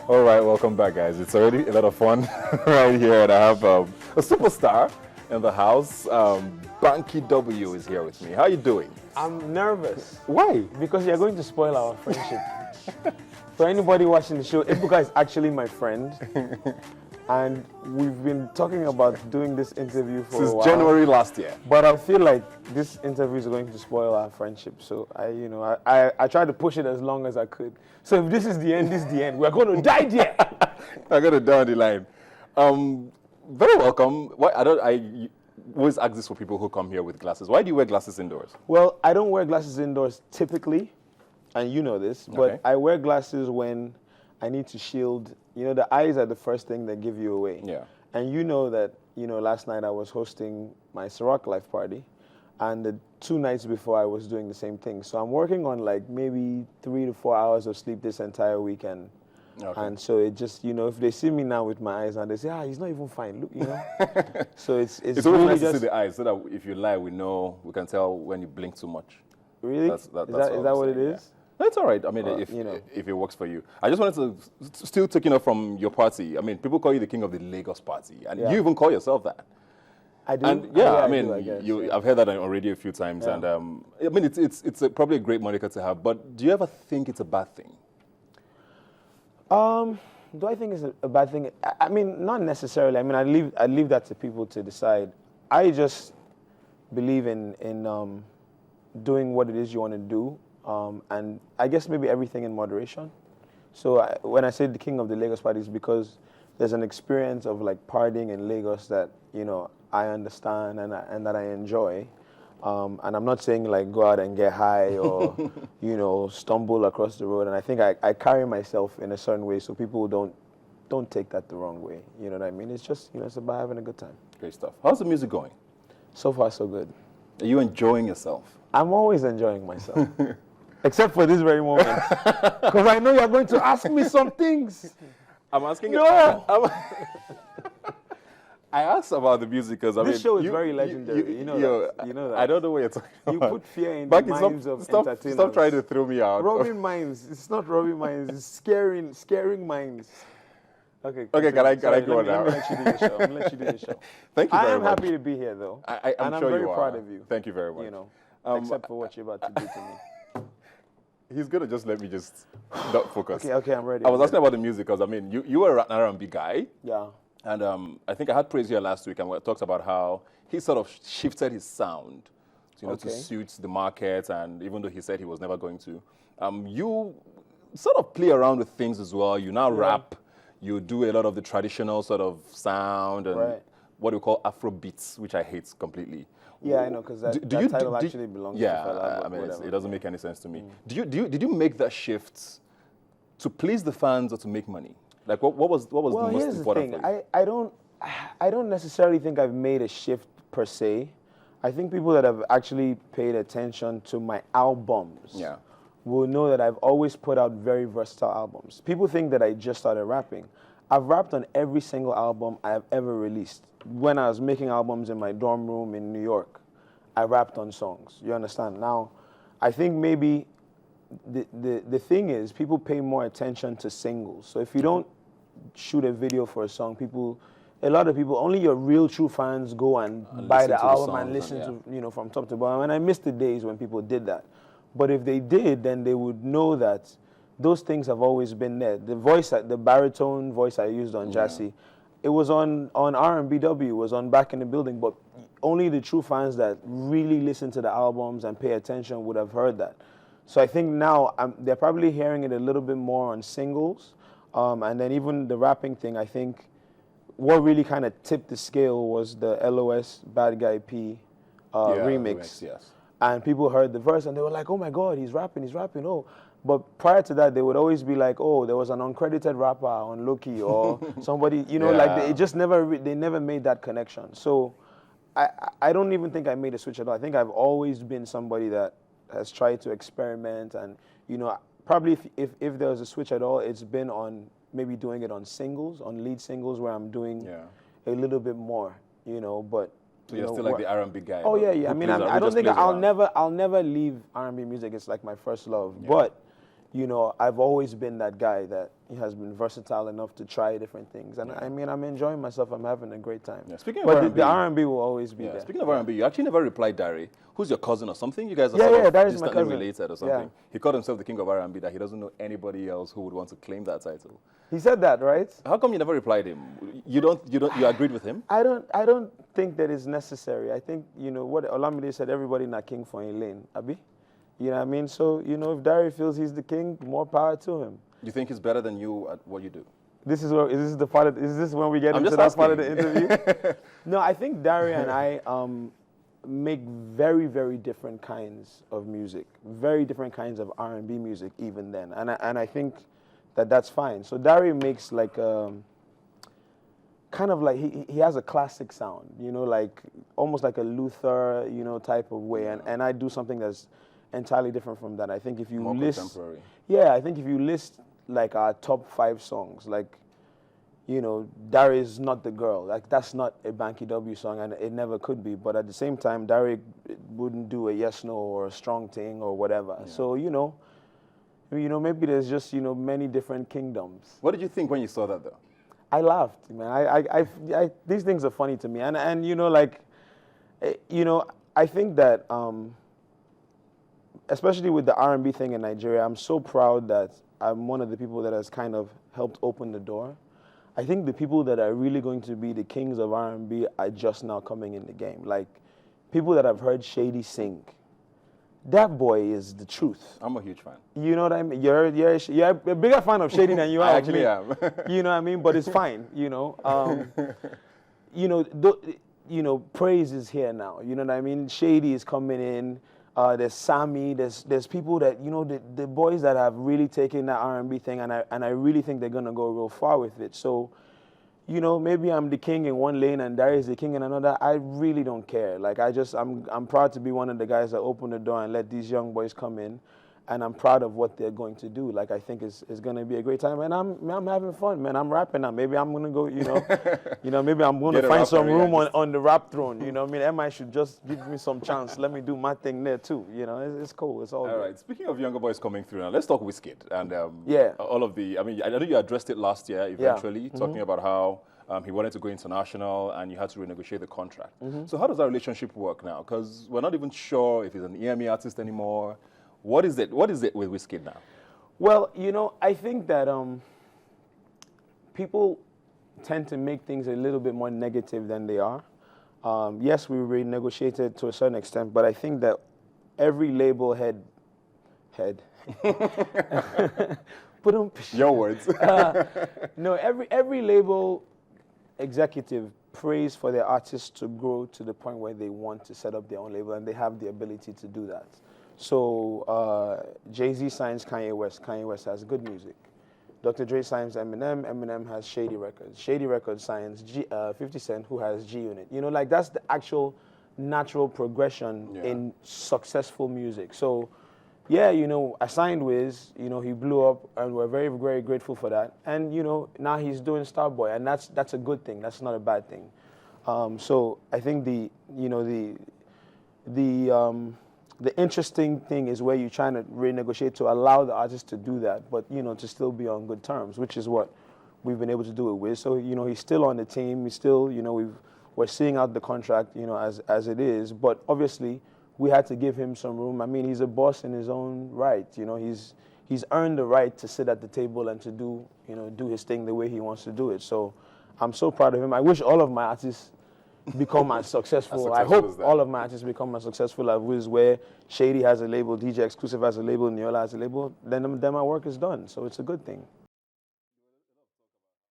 All right, welcome back, guys. It's already a lot of fun right here, and I have a superstar in the house. Banky W is here with me. How are you doing? I'm nervous. Why? Because you're going to spoil our friendship. For anybody watching the show, Ebuka is actually my friend. And we've been talking about doing this interview for a while. Since January last year. But I feel like this interview is going to spoil our friendship. So I tried to push it as long as I could. So if this is the end, this is the end. We're going to die there. I'm going to die on the line. Very welcome. I always ask this for people who come here with glasses. Why do you wear glasses indoors? Well, I don't wear glasses indoors typically, and you know this, but Okay. I wear glasses when I need to shield. You know, the eyes are the first thing that give you away. Yeah. And you know that, last night I was hosting my Ciroc Life party, and the 2 nights before I was doing the same thing. So I'm working on like maybe 3 to 4 hours of sleep this entire weekend. Okay. And so it just, if they see me now with my eyes and they say, he's not even fine, look, So it's It's always really nice to just, see the eyes, so that if you lie, we can tell when you blink too much. really? That's is that I'm what it saying, is? yeah. That's all right. I mean, if it works for you. I just wanted to, still taking off from your party. I mean, people call you the king of the Lagos party, and you even call yourself that. I do. And yeah, I do, mean, I guess, I've heard that on radio a few times, Yeah. and I mean, it's probably a great moniker to have. But do you ever think it's a bad thing? Do I think it's a bad thing? I mean, not necessarily. I mean, I leave that to people to decide. I just believe in doing what it is you want to do, and I guess maybe everything in moderation. So when I say the king of the Lagos party, it's because there's an experience of like partying in Lagos that I understand and that I enjoy. And I'm not saying like go out and get high or, stumble across the road. And I think I carry myself in a certain way so people don't take that the wrong way. You know what I mean? It's just, it's about having a good time. Great stuff. How's the music going? So far, so good. Are you enjoying yourself? I'm always enjoying myself. Except for this very moment. Because I know you're going to ask me some things. I'm asking. No! I asked about the music because This show is very legendary. You know that. I don't know what you're talking You about. put fear in the minds of entertainers. Stop trying to throw me out. Rubbin Minds. It's not Rubbin Minds. It's scaring minds. Okay. Okay, can I go on now? Let me let you do the show. Let me let you do the show. Thank you very much. I am happy to be here, though. I'm and sure I'm very you are. proud of you. Thank you very much. Except for what you're about to do to me. He's gonna just let me just not focus. Okay, I'm ready. I was asking about the music because I mean, you were an R&B guy. Yeah. And I think I had Praise here last week, and we talked about how he sort of shifted his sound, to suit the market. And even though he said he was never going to, you sort of play around with things as well. You now rap. You do a lot of the traditional sort of sound and what we call Afro beats, which I hate completely. Yeah, I know, because that title actually belongs to Fela. I mean, it doesn't make any sense to me. Did you make that shift to please the fans or to make money? Like, what was the most important thing. for you? I don't necessarily think I've made a shift per se. I think people that have actually paid attention to my albums will know that I've always put out very versatile albums. People think that I just started rapping. I've rapped on every single album I have ever released. When I was making albums in my dorm room in New York, I rapped on songs. You understand? Now, I think maybe the thing is people pay more attention to singles. So if you don't shoot a video for a song, a lot of people, only your real true fans go and buy the album and listen to, from top to bottom. And I miss the days when people did that. But if they did, then they would know that those things have always been there. The voice, the baritone voice I used on Jassy, it was on R&B W, it was on Back in the Building, but only the true fans that really listen to the albums and pay attention would have heard that. So I think now they're probably hearing it a little bit more on singles. And then even the rapping thing, I think what really kind of tipped the scale was the LOS Bad Guy P remix. Yes. And people heard the verse and they were like, oh my God, he's rapping, oh. But prior to that, they would always be like, oh, there was an uncredited rapper on Loki or somebody, like they never made that connection. So I don't even think I made a switch at all. I think I've always been somebody that has tried to experiment and, probably if there was a switch at all, it's been on maybe doing it on singles, on lead singles where I'm doing a little bit more, but. So you're still like the R&B guy. Oh yeah. I mean, I don't think I'll never leave R&B music. It's like my first love. Yeah. But you know, I've always been that guy that has been versatile enough to try different things. And I mean, I'm enjoying myself. I'm having a great time. Yeah. Speaking of R&B, the R&B will always be there. Speaking of R&B, you actually never replied Dari, who's your cousin or something. You guys are Dari's my cousin. related or something. He called himself the king of R&B, that he doesn't know anybody else who would want to claim that title. He said that, right? How come you never replied him? You agreed with him? I don't think that is necessary. I think, you know, what Olamide said, everybody not king for a lane, Abi? You know what I mean? So, you know, if Dari feels he's the king, more power to him. You think he's better than you at what you do? Is this when we get into that part of the interview? No, I think Dari and I make very, very different kinds of music, very different kinds of R&B music even then. And I think that's fine. So Dari makes like kind of like, he has a classic sound, you know, like almost like a Luther, you know, type of way. And I do something that's entirely different from that. I think if you more contemporary. Yeah, I think if you list like our top 5 songs, like, you know, Dari is not the girl. Like, that's not a Banky W song, and it never could be. But at the same time, Dari wouldn't do a yes, no, or a strong thing, or whatever. Yeah. So, you know, maybe there's just, you know, many different kingdoms. What did you think when you saw that, though? I laughed, man. I these things are funny to me, and you know, like, you know, I think that, especially with the R&B thing in Nigeria, I'm so proud that I'm one of the people that has kind of helped open the door. I think the people that are really going to be the kings of R&B are just now coming in the game. Like, people that have heard Shady sing, that boy is the truth. I'm a huge fan. You know what I mean? You're a bigger fan of Shady than you are. I actually am. You know what I mean? But it's fine. You know, you know, praise is here now. You know what I mean? Shady is coming in. There's Sammy. There's people that, you know, the boys that have really taken that R&B thing, and I really think they're gonna go real far with it. So, you know, maybe I'm the king in one lane and Dari is the king in another. I really don't care. Like, I'm proud to be one of the guys that open the door and let these young boys come in, and I'm proud of what they're going to do. Like, I think it's going to be a great time, and I'm having fun, man. I'm rapping now. Maybe I'm gonna go, you know, maybe I'm gonna find some room on the rap throne. You know what I mean? MI should just give me some chance. Let me do my thing there too. You know, it's cool. It's all good. Right. Speaking of younger boys coming through now, let's talk Wizkid and all of the. I mean, I know you addressed it last year. Eventually, talking about how he wanted to go international and you had to renegotiate the contract. So how does that relationship work now? Because we're not even sure if he's an EME artist anymore. What is it with Wizkid now? Well, you know, I think that people tend to make things a little bit more negative than they are. Yes, we renegotiated to a certain extent, but I think that every label head. Your words. No, every label executive prays for their artists to grow to the point where they want to set up their own label, and they have the ability to do that. So Jay-Z signs Kanye West. Kanye West has good music. Dr. Dre signs Eminem. Eminem has Shady Records. Shady Records signs 50 Cent, who has G-Unit. You know, like, that's the actual natural progression in successful music. So, yeah, you know, I signed Wiz. You know, he blew up, and we're very, very grateful for that. And, you know, now he's doing Starboy, and that's a good thing. That's not a bad thing. So I think the interesting thing is where you're trying to renegotiate to allow the artist to do that, but, you know, to still be on good terms, which is what we've been able to do it with. So, you know, he's still on the team. He's still, you know, we're seeing out the contract, you know, as it is. But obviously, we had to give him some room. I mean, he's a boss in his own right. You know, he's earned the right to sit at the table and to do his thing the way he wants to do it. So I'm so proud of him. I wish all of my artists become as successful. I hope all of my artists become as successful as Wiz, where Shady has a label, DJ Exclusive has a label, Neola has a label. Then my work is done. So it's a good thing.